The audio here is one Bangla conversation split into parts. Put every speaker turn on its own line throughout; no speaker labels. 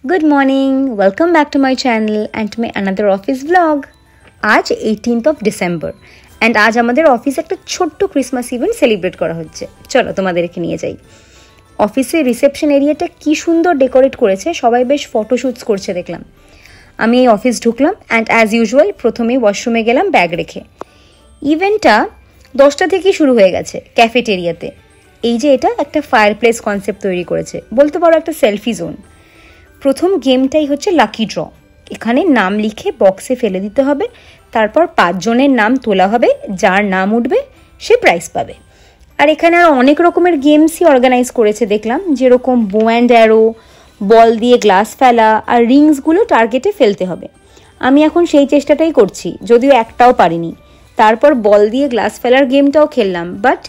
Good morning, welcome back to my channel and to my another office vlog. आज 18th of December and आज আমাদের অফিসে একটা ছোট্ট ক্রিসমাস ইভেন্ট সেলিব্রেট করা হচ্ছে। চলো তোমাদেরকে নিয়ে যাই। অফিসের রিসেপশন এরিয়াটা কি সুন্দর ডেকোরেট করেছে, সবাই বেশ ফটোশুটস করছে দেখলাম। আমি এই অফিস ঢুকলাম অ্যান্ড অ্যাজ ইউজুয়াল প্রথমেই ওয়াশরুমে গেলাম ব্যাগ রেখে। ইভেন্টটা 10টা থেকেই শুরু হয়ে গেছে ক্যাফেটেরিয়াতে। এই যে এটা একটা ফায়ার প্লেস কনসেপ্ট তৈরি করেছে, বলতে পারো একটা সেলফি জোন। প্রথম গেমটাই হচ্ছে লাকি ড্র। এখানে নাম লিখে বক্সে ফেলে দিতে হবে, তারপর 5 জনের নাম তোলা হবে, যার নাম উঠবে সে প্রাইজ পাবে। আর এখানে আর অনেক রকমের গেমসই অর্গানাইজ করেছে দেখলাম, যেরকম বো অ্যান্ড অ্যারো, বল দিয়ে গ্লাস ফেলা আর রিংসগুলো টার্গেটে ফেলতে হবে। আমি এখন সেই চেষ্টাটাই করছি, যদিও একটাও পারিনি। তারপর বল দিয়ে গ্লাস ফেলার গেমটাও খেললাম, বাট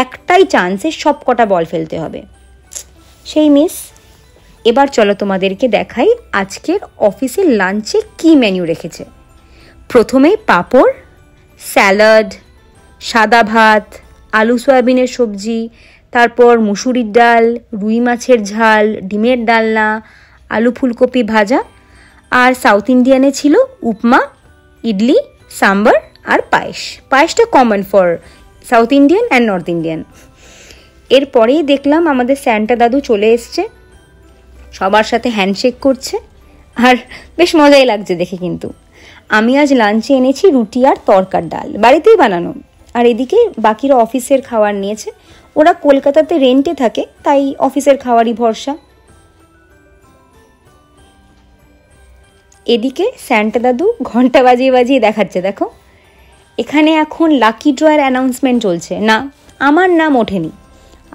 একটাই চান্সে সব কটা বল ফেলতে হবে, সেই মিস। এবার চলো তোমাদেরকে দেখাই আজকের অফিসের লাঞ্চে কি মেনু রেখেছে। প্রথমেই পাঁপড়, স্যালাড, সাদা ভাত, আলু সয়াবিনের সবজি, তারপর মুসুরির ডাল, রুই মাছের ঝাল, ডিমের ডালনা, আলু ফুলকপি ভাজা, আর সাউথ ইন্ডিয়ানে ছিল উপমা, ইডলি, সাম্বার আর পায়েস। পায়েসটা common for south Indian and north Indian. এরপরেই দেখলাম আমাদের স্যান্টা দাদু চলে এসছে, সবার সাথে হ্যান্ডশেক করছে আর বেশ মজাই লাগছে দেখে। কিন্তু আমি আজ লাঞ্চে এনেছি রুটি আর তরকার ডাল, বাড়িতেই বানানো। আর এদিকে বাকিরা অফিসের খাবার নিয়েছে, ওরা কলকাতাতে রেন্টে থাকে, তাই অফিসের খাবারই ভরসা। এদিকে স্যান্টা দাদু ঘন্টা বাজিয়ে বাজিয়ে দেখাচ্ছে, দেখো এখানে এখন লাকি ড্রয়ের অ্যানাউন্সমেন্ট চলছে। না, আমার নাম ওঠেনি।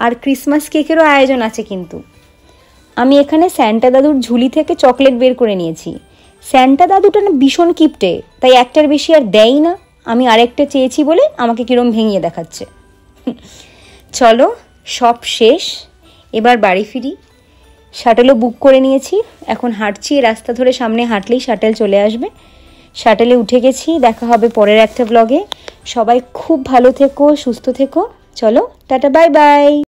আর ক্রিসমাস কেকেরও আয়োজন আছে। কিন্তু আমি এখানে স্যান্টা দাদুর ঝুলি থেকে চকলেট বের করে নিয়েছি। স্যান্টা দাদুটা না ভীষণ কিপটে, তাই একটার বেশি আর দেয়ই না। আমি আরেকটা চেয়েছি বলে আমাকে কিরম ভেঙিয়ে দেখাচ্ছে। চলো সব শেষ, এবার বাড়ি ফিরি। শাটেলও বুক করে নিয়েছি, এখন হাঁটছি। রাস্তা ধরে সামনে হাঁটলেই শাটেল চলে আসবে। শাটেলে উঠে গেছি, দেখা হবে পরের একটা ব্লগে। সবাই খুব ভালো থেকো, সুস্থ থেকো। চলো টাটা, বাই বাই।